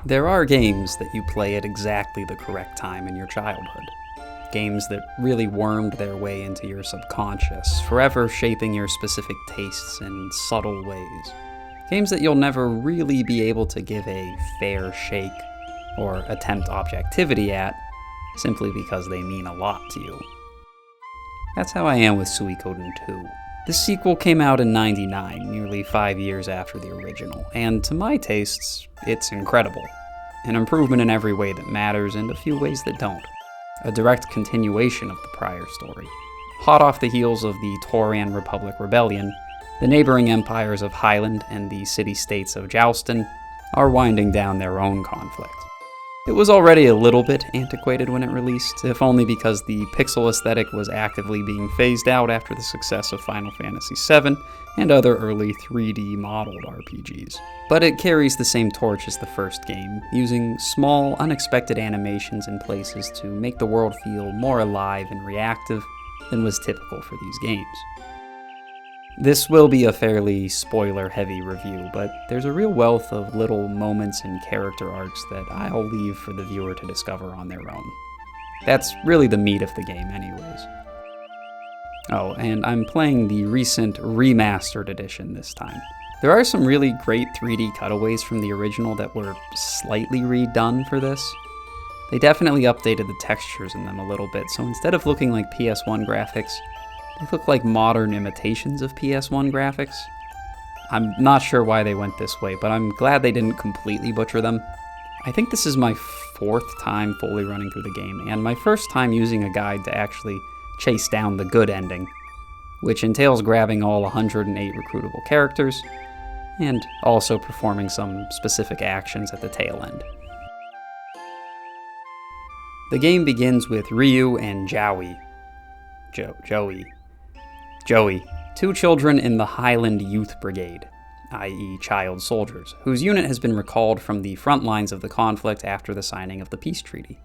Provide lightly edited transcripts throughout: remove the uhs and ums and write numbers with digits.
There are games that you play at exactly the correct time in your childhood. Games that really wormed their way into your subconscious, forever shaping your specific tastes in subtle ways. Games that you'll never really be able to give a fair shake or attempt objectivity at, simply because they mean a lot to you. That's how I am with Suikoden 2. This sequel came out in '99, nearly 5 years after the original, and to my tastes, it's incredible. An improvement in every way that matters and a few ways that don't. A direct continuation of the prior story. Hot off the heels of the Tauran Republic Rebellion, the neighboring empires of Highland and the city-states of Jotun are winding down their own conflict. It was already a little bit antiquated when it released, if only because the pixel aesthetic was actively being phased out after the success of Final Fantasy VII and other early 3D modeled RPGs. But it carries the same torch as the first game, using small, unexpected animations in places to make the world feel more alive and reactive than was typical for these games. This will be a fairly spoiler-heavy review, but there's a real wealth of little moments and character arcs that I'll leave for the viewer to discover on their own. That's really the meat of the game anyways. Oh, and I'm playing the recent Remastered edition this time. There are some really great 3D cutaways from the original that were slightly redone for this. They definitely updated the textures in them a little bit, so instead of looking like PS1 graphics, they look like modern imitations of PS1 graphics. I'm not sure why they went this way, but I'm glad they didn't completely butcher them. I think this is my 4th time fully running through the game, and my first time using a guide to actually chase down the good ending, which entails grabbing all 108 recruitable characters, and also performing some specific actions at the tail end. The game begins with Ryu and Joey, 2 children in the Highland Youth Brigade, i.e. child soldiers, whose unit has been recalled from the front lines of the conflict after the signing of the peace treaty.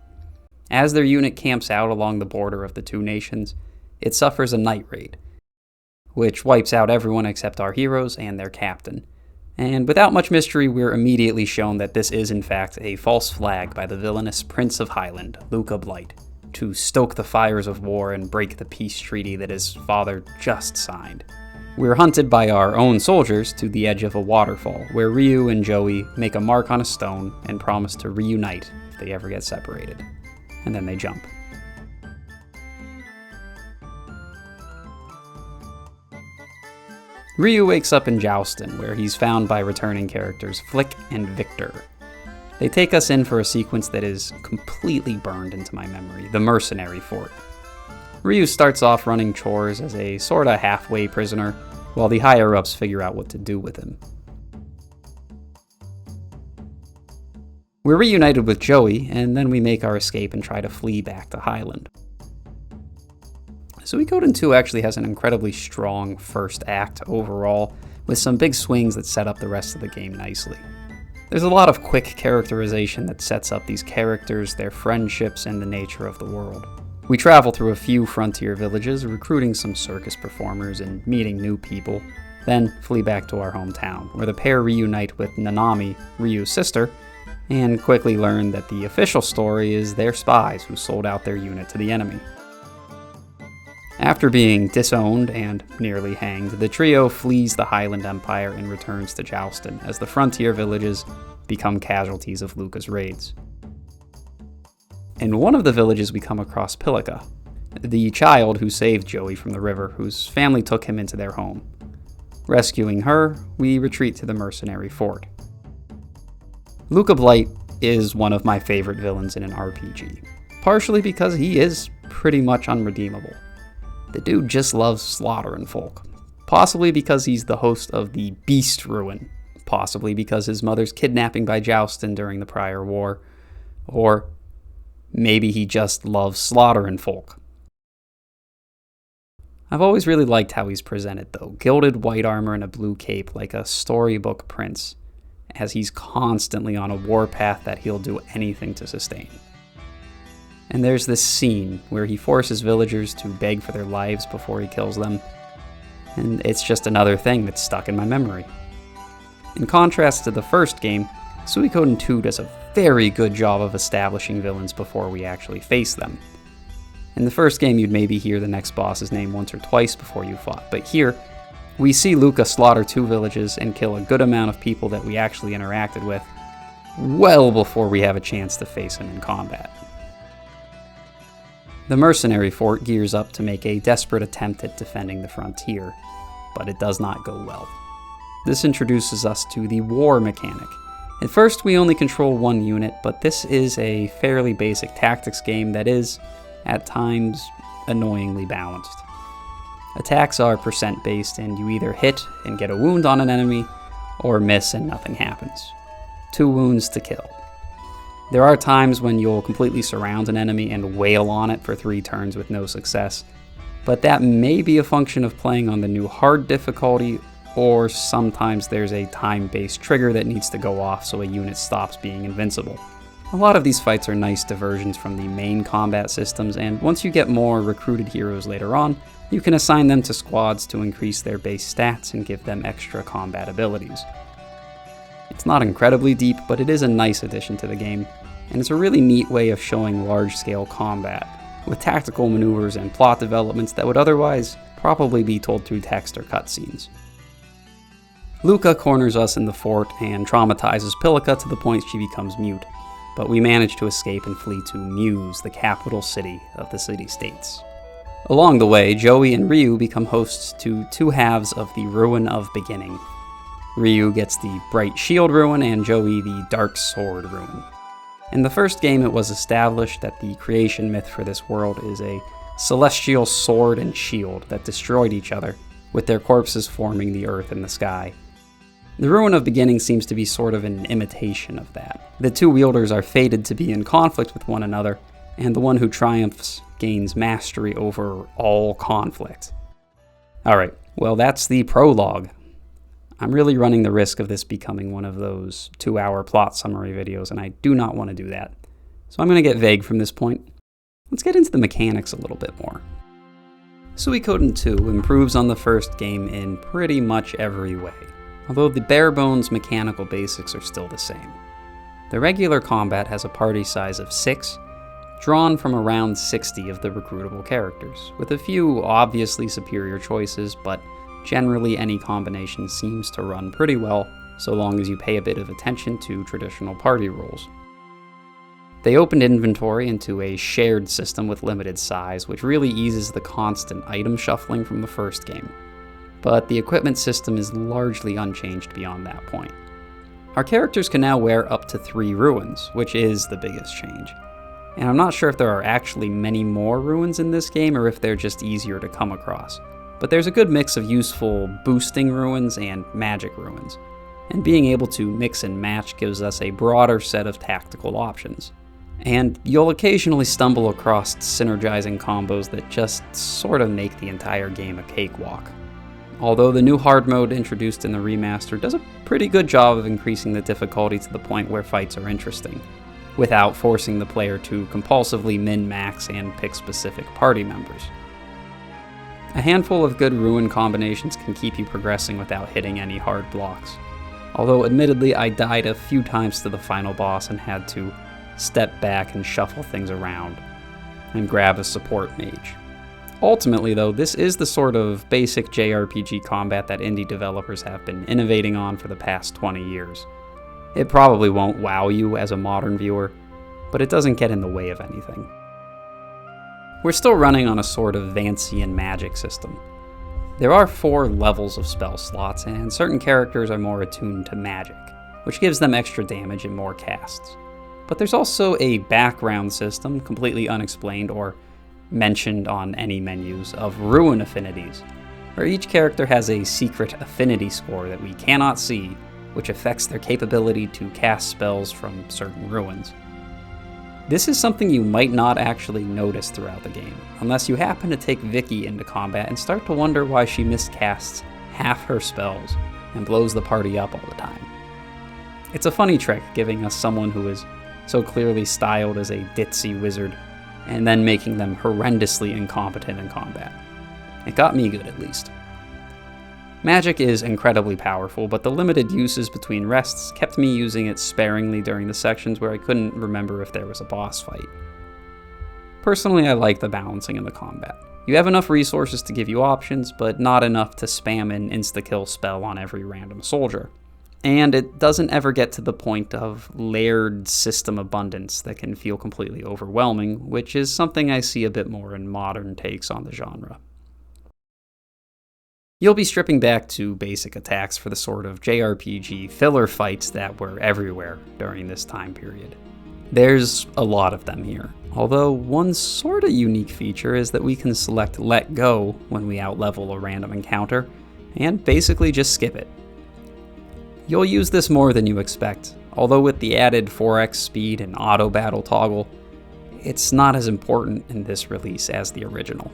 As their unit camps out along the border of the two nations, it suffers a night raid, which wipes out everyone except our heroes and their captain. And without much mystery, we're immediately shown that this is in fact a false flag by the villainous Prince of Highland, Luca Blight, to stoke the fires of war and break the peace treaty that his father just signed. We're hunted by our own soldiers to the edge of a waterfall, where Ryu and Joey make a mark on a stone and promise to reunite if they ever get separated. And then they jump. Ryu wakes up in Jotun, where he's found by returning characters Flick and Victor. They take us in for a sequence that is completely burned into my memory, the mercenary fort. Ryu starts off running chores as a sorta halfway prisoner, while the higher-ups figure out what to do with him. We're reunited with Joey, and then we make our escape and try to flee back to Highland. Suikoden 2 actually has an incredibly strong first act overall, with some big swings that set up the rest of the game nicely. There's a lot of quick characterization that sets up these characters, their friendships, and the nature of the world. We travel through a few frontier villages, recruiting some circus performers and meeting new people, then flee back to our hometown, where the pair reunite with Nanami, Ryu's sister, and quickly learn that the official story is their spies who sold out their unit to the enemy. After being disowned and nearly hanged, the trio flees the Highland Empire and returns to Jotun as the frontier villages become casualties of Luca's raids. In one of the villages we come across Pilika, the child who saved Joey from the river, whose family took him into their home. Rescuing her, we retreat to the mercenary fort. Luca Blight is one of my favorite villains in an RPG, partially because he is pretty much unredeemable. The dude just loves slaughtering folk. Possibly because he's the host of the Beast Rune. Possibly because his mother's kidnapping by Jotun during the prior war. Or maybe he just loves slaughtering folk. I've always really liked how he's presented though. Gilded white armor and a blue cape like a storybook prince, as he's constantly on a warpath that he'll do anything to sustain. And there's this scene where he forces villagers to beg for their lives before he kills them, and it's just another thing that's stuck in my memory. In contrast to the first game, Suikoden 2 does a very good job of establishing villains before we actually face them. In the first game, you'd maybe hear the next boss's name once or twice before you fought, but here, we see Luca slaughter 2 villages and kill a good amount of people that we actually interacted with, well before we have a chance to face him in combat. The mercenary fort gears up to make a desperate attempt at defending the frontier, but it does not go well. This introduces us to the war mechanic. At first, we only control one unit, but this is a fairly basic tactics game that is, at times, annoyingly balanced. Attacks are percent-based, and you either hit and get a wound on an enemy, or miss and nothing happens. 2 wounds to kill. There are times when you'll completely surround an enemy and wail on it for 3 turns with no success, but that may be a function of playing on the new hard difficulty, or sometimes there's a time-based trigger that needs to go off so a unit stops being invincible. A lot of these fights are nice diversions from the main combat systems, and once you get more recruited heroes later on, you can assign them to squads to increase their base stats and give them extra combat abilities. It's not incredibly deep, but it is a nice addition to the game, and it's a really neat way of showing large-scale combat, with tactical maneuvers and plot developments that would otherwise probably be told through text or cutscenes. Luca corners us in the fort and traumatizes Pilica to the point she becomes mute, but we manage to escape and flee to Muse, the capital city of the city-states. Along the way, Joey and Ryu become hosts to 2 halves of the Rune of Beginning. Ryu gets the Bright Shield Rune and Joey the Dark Sword Rune. In the first game, it was established that the creation myth for this world is a celestial sword and shield that destroyed each other, with their corpses forming the earth and the sky. The Rune of Beginning seems to be sort of an imitation of that. The 2 wielders are fated to be in conflict with one another, and the one who triumphs gains mastery over all conflict. Alright, well that's the prologue. I'm really running the risk of this becoming one of those 2-hour plot summary videos, and I do not want to do that. So I'm going to get vague from this point. Let's get into the mechanics a little bit more. Suikoden 2 improves on the first game in pretty much every way, although the bare-bones mechanical basics are still the same. The regular combat has a party size of 6, drawn from around 60 of the recruitable characters, with a few obviously superior choices, but generally any combination seems to run pretty well, so long as you pay a bit of attention to traditional party rules. They opened inventory into a shared system with limited size, which really eases the constant item shuffling from the first game, but the equipment system is largely unchanged beyond that point. Our characters can now wear up to 3 runes, which is the biggest change. And I'm not sure if there are actually many more runes in this game or if they're just easier to come across. But there's a good mix of useful boosting runes and magic runes, and being able to mix and match gives us a broader set of tactical options. And you'll occasionally stumble across synergizing combos that just sort of make the entire game a cakewalk. Although the new hard mode introduced in the remaster does a pretty good job of increasing the difficulty to the point where fights are interesting, without forcing the player to compulsively min-max and pick specific party members. A handful of good rune combinations can keep you progressing without hitting any hard blocks. Although admittedly I died a few times to the final boss and had to step back and shuffle things around and grab a support mage. Ultimately though, this is the sort of basic JRPG combat that indie developers have been innovating on for the past 20 years. It probably won't wow you as a modern viewer, but it doesn't get in the way of anything. We're still running on a sort of Vancian magic system. There are 4 levels of spell slots, and certain characters are more attuned to magic, which gives them extra damage and more casts. But there's also a background system, completely unexplained or mentioned on any menus, of rune affinities, where each character has a secret affinity score that we cannot see, which affects their capability to cast spells from certain runes. This is something you might not actually notice throughout the game, unless you happen to take Vicky into combat and start to wonder why she miscasts half her spells and blows the party up all the time. It's a funny trick, giving us someone who is so clearly styled as a ditzy wizard, and then making them horrendously incompetent in combat. It got me good, at least. Magic is incredibly powerful, but the limited uses between rests kept me using it sparingly during the sections where I couldn't remember if there was a boss fight. Personally, I like the balancing in the combat. You have enough resources to give you options, but not enough to spam an insta-kill spell on every random soldier. And it doesn't ever get to the point of layered system abundance that can feel completely overwhelming, which is something I see a bit more in modern takes on the genre. You'll be stripping back to basic attacks for the sort of JRPG filler fights that were everywhere during this time period. There's a lot of them here, although one sorta unique feature is that we can select Let Go when we outlevel a random encounter, and basically just skip it. You'll use this more than you expect, although with the added 4x speed and auto battle toggle, it's not as important in this release as the original.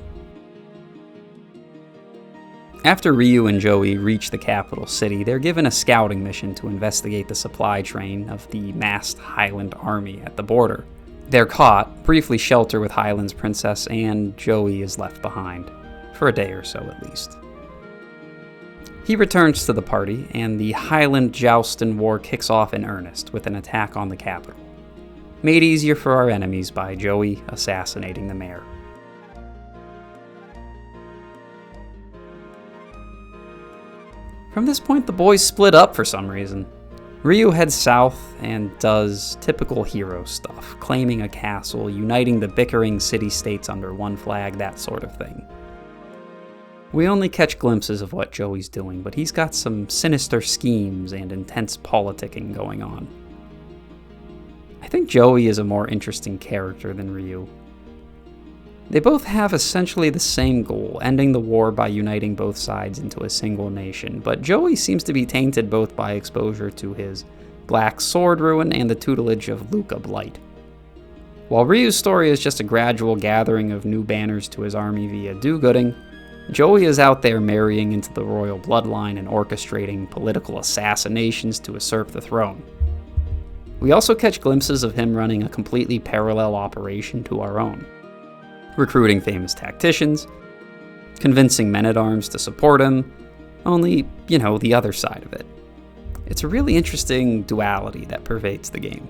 After Ryu and Joey reach the capital city, they're given a scouting mission to investigate the supply train of the massed Highland army at the border. They're caught, briefly shelter with Highland's princess, and Joey is left behind, for a day or so at least. He returns to the party, and the Highland Joustin' War kicks off in earnest with an attack on the capital, made easier for our enemies by Joey assassinating the mayor. From this point, the boys split up for some reason. Ryu heads south and does typical hero stuff, claiming a castle, uniting the bickering city-states under one flag, that sort of thing. We only catch glimpses of what Joey's doing, but he's got some sinister schemes and intense politicking going on. I think Joey is a more interesting character than Ryu. They both have essentially the same goal, ending the war by uniting both sides into a single nation, but Joey seems to be tainted both by exposure to his Black Sword Ruin and the tutelage of Luca Blight. While Ryu's story is just a gradual gathering of new banners to his army via do-gooding, Joey is out there marrying into the royal bloodline and orchestrating political assassinations to usurp the throne. We also catch glimpses of him running a completely parallel operation to our own, recruiting famous tacticians, convincing men-at-arms to support him, only, the other side of it. It's a really interesting duality that pervades the game.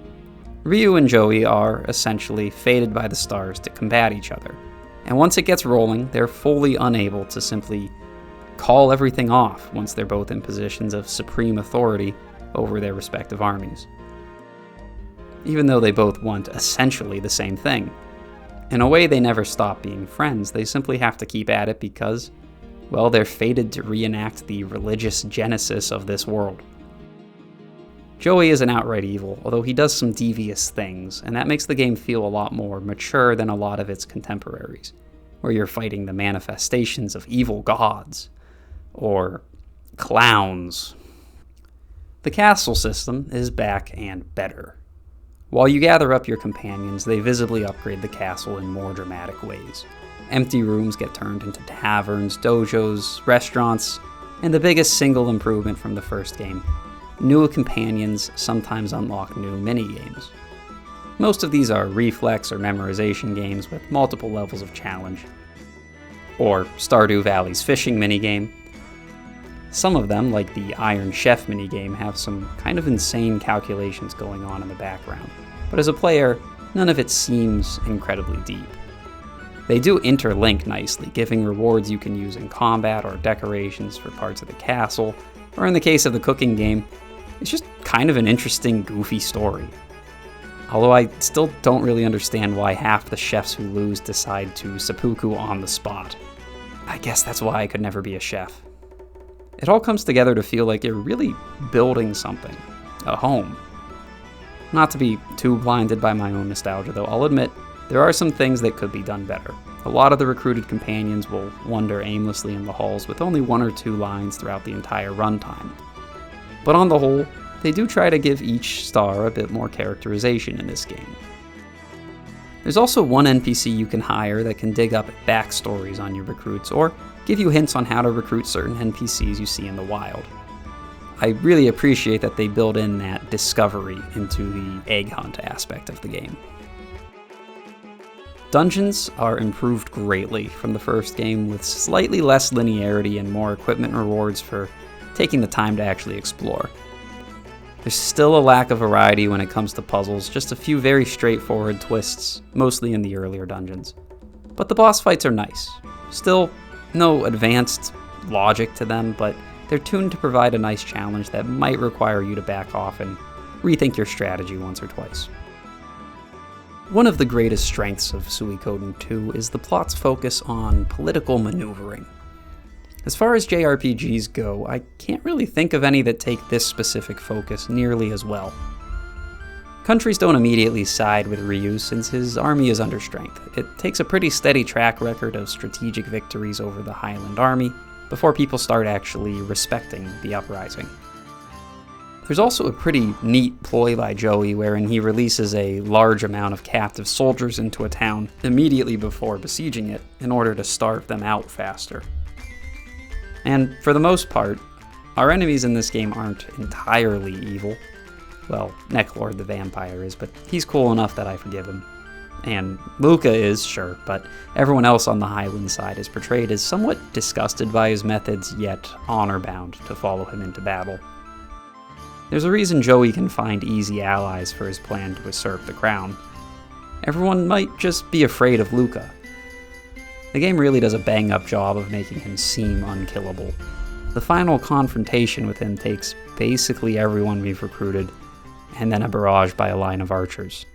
Ryu and Joey are essentially fated by the stars to combat each other, and once it gets rolling, they're fully unable to simply call everything off once they're both in positions of supreme authority over their respective armies. Even though they both want essentially the same thing. In a way, they never stop being friends, they simply have to keep at it because, well, they're fated to reenact the religious genesis of this world. Joey is an outright evil, although he does some devious things, and that makes the game feel a lot more mature than a lot of its contemporaries, where you're fighting the manifestations of evil gods, or clowns. The castle system is back and better. While you gather up your companions, they visibly upgrade the castle in more dramatic ways. Empty rooms get turned into taverns, dojos, restaurants, and the biggest single improvement from the first game, new companions sometimes unlock new minigames. Most of these are reflex or memorization games with multiple levels of challenge, or Stardew Valley's fishing minigame. Some of them, like the Iron Chef minigame, have some kind of insane calculations going on in the background, but as a player, none of it seems incredibly deep. They do interlink nicely, giving rewards you can use in combat or decorations for parts of the castle, or in the case of the cooking game, it's just kind of an interesting, goofy story. Although I still don't really understand why half the chefs who lose decide to seppuku on the spot. I guess that's why I could never be a chef. It all comes together to feel like you're really building something, a home. Not to be too blinded by my own nostalgia though, I'll admit, there are some things that could be done better. A lot of the recruited companions will wander aimlessly in the halls with only one or two lines throughout the entire runtime. But on the whole, they do try to give each star a bit more characterization in this game. There's also one NPC you can hire that can dig up backstories on your recruits, or give you hints on how to recruit certain NPCs you see in the wild. I really appreciate that they build in that discovery into the egg hunt aspect of the game. Dungeons are improved greatly from the first game, with slightly less linearity and more equipment rewards for taking the time to actually explore. There's still a lack of variety when it comes to puzzles, just a few very straightforward twists, mostly in the earlier dungeons. But the boss fights are nice. Still, no advanced logic to them, but they're tuned to provide a nice challenge that might require you to back off and rethink your strategy once or twice. One of the greatest strengths of Suikoden 2 is the plot's focus on political maneuvering. As far as JRPGs go, I can't really think of any that take this specific focus nearly as well. Countries don't immediately side with Ryu since his army is under strength. It takes a pretty steady track record of strategic victories over the Highland army before people start actually respecting the uprising. There's also a pretty neat ploy by Joey wherein he releases a large amount of captive soldiers into a town immediately before besieging it in order to starve them out faster. And for the most part, our enemies in this game aren't entirely evil. Well, Necklord the vampire is, but he's cool enough that I forgive him. And Luca is, sure, but everyone else on the Highland side is portrayed as somewhat disgusted by his methods, yet honor-bound to follow him into battle. There's a reason Joey can find easy allies for his plan to usurp the crown. Everyone might just be afraid of Luca. The game really does a bang-up job of making him seem unkillable. The final confrontation with him takes basically everyone we've recruited, and then a barrage by a line of archers.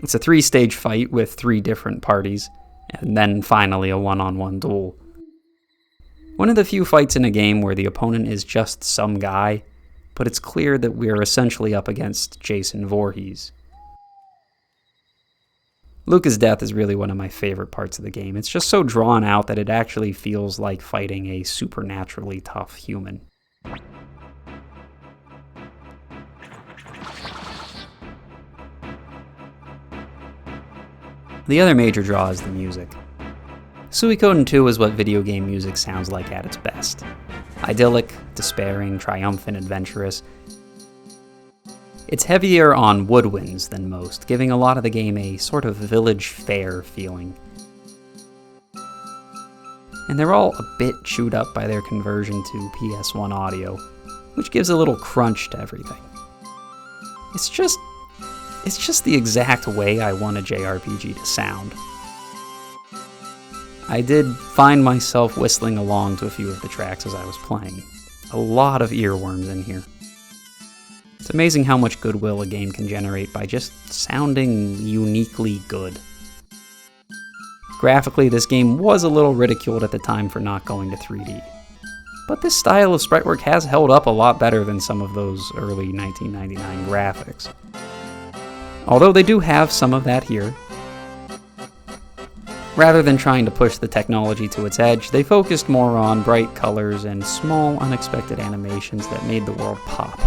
It's a 3-stage fight with 3 different parties, and then finally a one-on-one duel. One of the few fights in a game where the opponent is just some guy, but it's clear that we're essentially up against Jason Voorhees. Luca's death is really one of my favorite parts of the game. It's just so drawn out that it actually feels like fighting a supernaturally tough human. The other major draw is the music. Suikoden 2 is what video game music sounds like at its best. Idyllic, despairing, triumphant, adventurous. It's heavier on woodwinds than most, giving a lot of the game a sort of village fair feeling. And they're all a bit chewed up by their conversion to PS1 audio, which gives a little crunch to everything. It's just the exact way I want a JRPG to sound. I did find myself whistling along to a few of the tracks as I was playing. A lot of earworms in here. It's amazing how much goodwill a game can generate by just sounding uniquely good. Graphically, this game was a little ridiculed at the time for not going to 3D. But this style of sprite work has held up a lot better than some of those early 1999 graphics. Although they do have some of that here. Rather than trying to push the technology to its edge, they focused more on bright colors and small, unexpected animations that made the world pop.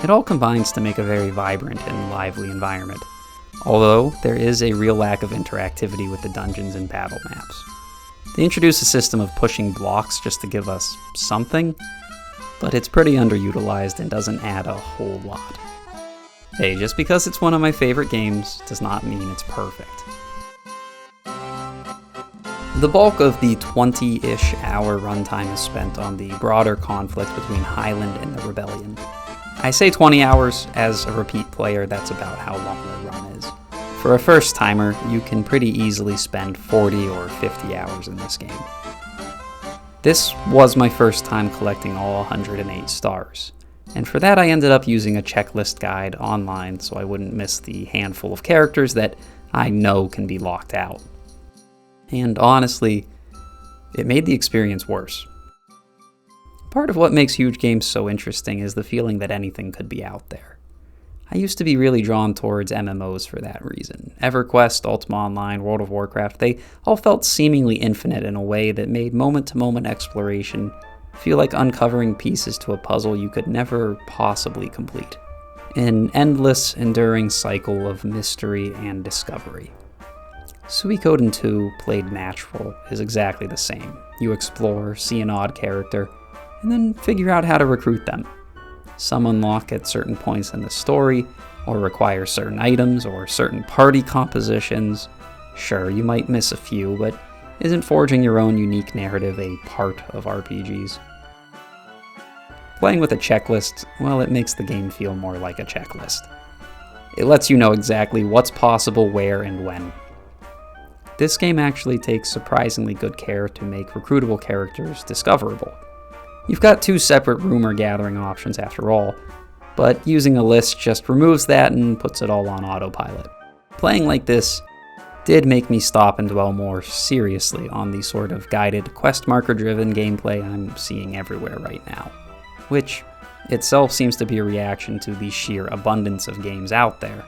It all combines to make a very vibrant and lively environment, although there is a real lack of interactivity with the dungeons and battle maps. They introduce a system of pushing blocks just to give us something, but it's pretty underutilized and doesn't add a whole lot. Hey, just because it's one of my favorite games does not mean it's perfect. The bulk of the 20-ish hour runtime is spent on the broader conflict between Highland and the Rebellion. I say 20 hours, as a repeat player that's about how long the run is. For a first-timer, you can pretty easily spend 40 or 50 hours in this game. This was my first time collecting all 108 stars. And for that I ended up using a checklist guide online so I wouldn't miss the handful of characters that I know can be locked out. And honestly, it made the experience worse. Part of what makes huge games so interesting is the feeling that anything could be out there. I used to be really drawn towards MMOs for that reason. EverQuest, Ultima Online, World of Warcraft, they all felt seemingly infinite in a way that made moment-to-moment exploration feel like uncovering pieces to a puzzle you could never possibly complete. An endless, enduring cycle of mystery and discovery. Suikoden 2, played natural, is exactly the same. You explore, see an odd character, and then figure out how to recruit them. Some unlock at certain points in the story, or require certain items or certain party compositions. Sure, you might miss a few, but isn't forging your own unique narrative a part of RPGs? Playing with a checklist, well, it makes the game feel more like a checklist. It lets you know exactly what's possible, where, and when. This game actually takes surprisingly good care to make recruitable characters discoverable. You've got 2 separate rumor gathering options after all, but using a list just removes that and puts it all on autopilot. Playing like this did make me stop and dwell more seriously on the sort of guided, quest marker-driven gameplay I'm seeing everywhere right now, which itself seems to be a reaction to the sheer abundance of games out there.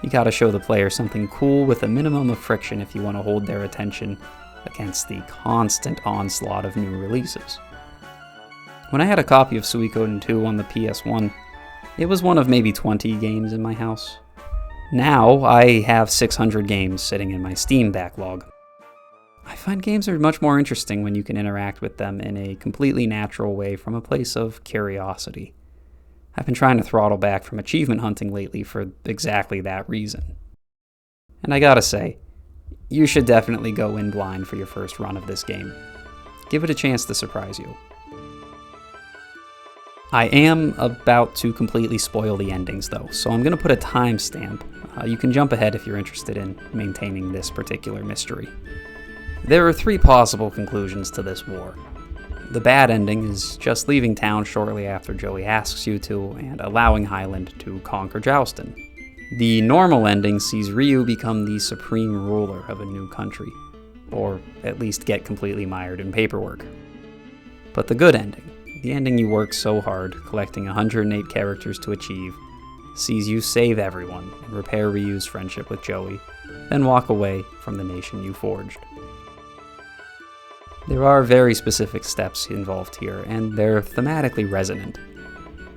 You gotta show the player something cool with a minimum of friction if you want to hold their attention against the constant onslaught of new releases. When I had a copy of Suikoden 2 on the PS1, it was one of maybe 20 games in my house. Now, I have 600 games sitting in my Steam backlog. I find games are much more interesting when you can interact with them in a completely natural way from a place of curiosity. I've been trying to throttle back from achievement hunting lately for exactly that reason. And I gotta say, you should definitely go in blind for your first run of this game. Give it a chance to surprise you. I am about to completely spoil the endings though, so I'm gonna put a timestamp. You can jump ahead if you're interested in maintaining this particular mystery. There are 3 possible conclusions to this war. The bad ending is just leaving town shortly after Joey asks you to, and allowing Highland to conquer Jotun. The normal ending sees Ryu become the supreme ruler of a new country, or at least get completely mired in paperwork. But the good ending, the ending you worked so hard, collecting 108 characters to achieve, sees you save everyone and repair Ryu's friendship with Joey, then walk away from the nation you forged. There are very specific steps involved here, and they're thematically resonant.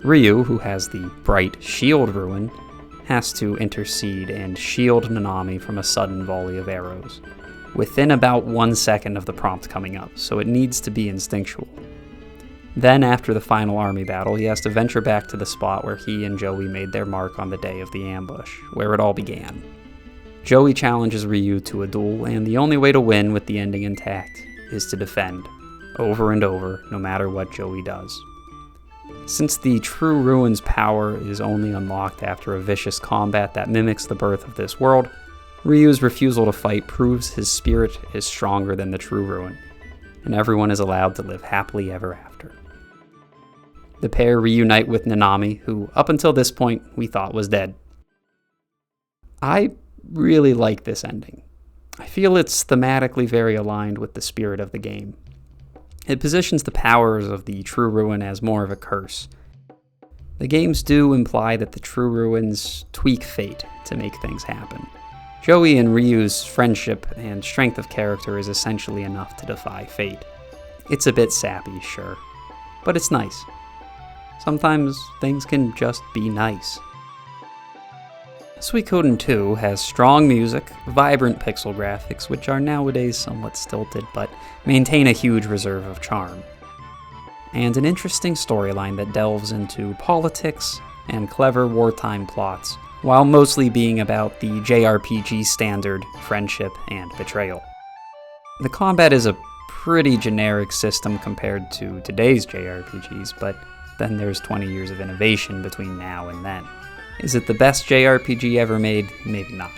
Ryu, who has the bright shield rune, has to intercede and shield Nanami from a sudden volley of arrows, within about 1 second of the prompt coming up, so it needs to be instinctual. Then, after the final army battle, he has to venture back to the spot where he and Joey made their mark on the day of the ambush, where it all began. Joey challenges Ryu to a duel, and the only way to win with the ending intact is to defend, over and over, no matter what Joey does. Since the true rune's power is only unlocked after a vicious combat that mimics the birth of this world, Ryu's refusal to fight proves his spirit is stronger than the true rune, and everyone is allowed to live happily ever after. The pair reunite with Nanami, who up until this point we thought was dead. I really like this ending. I feel it's thematically very aligned with the spirit of the game. It positions the powers of the True Ruin as more of a curse. The games do imply that the True Ruins tweak fate to make things happen. Joey and Ryu's friendship and strength of character is essentially enough to defy fate. It's a bit sappy, sure, but it's nice. Sometimes things can just be nice. Suikoden 2 has strong music, vibrant pixel graphics, which are nowadays somewhat stilted, but maintain a huge reserve of charm. And an interesting storyline that delves into politics and clever wartime plots, while mostly being about the JRPG standard friendship and betrayal. The combat is a pretty generic system compared to today's JRPGs, but then there's 20 years of innovation between now and then. Is it the best JRPG ever made? Maybe not.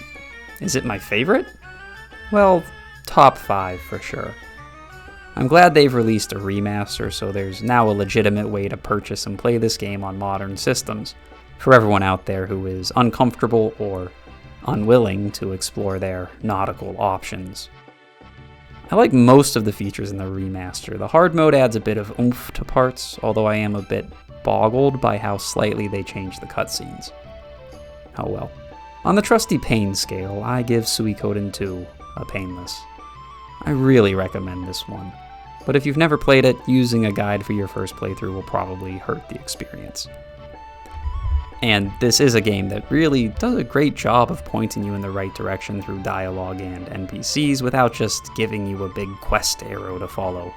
Is it my favorite? Well, top 5 for sure. I'm glad they've released a remaster, so there's now a legitimate way to purchase and play this game on modern systems, for everyone out there who is uncomfortable or unwilling to explore their nautical options. I like most of the features in the remaster. The hard mode adds a bit of oomph to parts, although I am a bit boggled by how slightly they change the cutscenes. Oh well. On the trusty pain scale, I give Suikoden 2 a painless. I really recommend this one, but if you've never played it, using a guide for your first playthrough will probably hurt the experience. And this is a game that really does a great job of pointing you in the right direction through dialogue and NPCs without just giving you a big quest arrow to follow.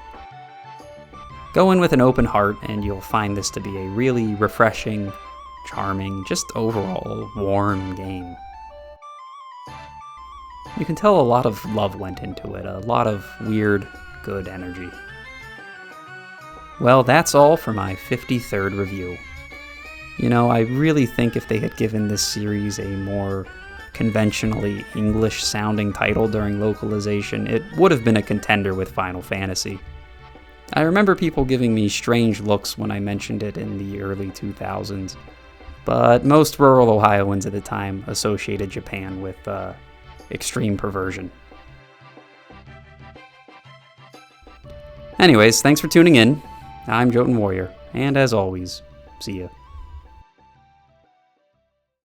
Go in with an open heart and you'll find this to be a really refreshing, charming, just overall warm game. You can tell a lot of love went into it, a lot of weird, good energy. Well, that's all for my 53rd review. You know, I really think if they had given this series a more conventionally English-sounding title during localization, it would have been a contender with Final Fantasy. I remember people giving me strange looks when I mentioned it in the early 2000s, but most rural Ohioans at the time associated Japan with extreme perversion. Anyways, thanks for tuning in. I'm Jotun Warrior, and as always, see ya.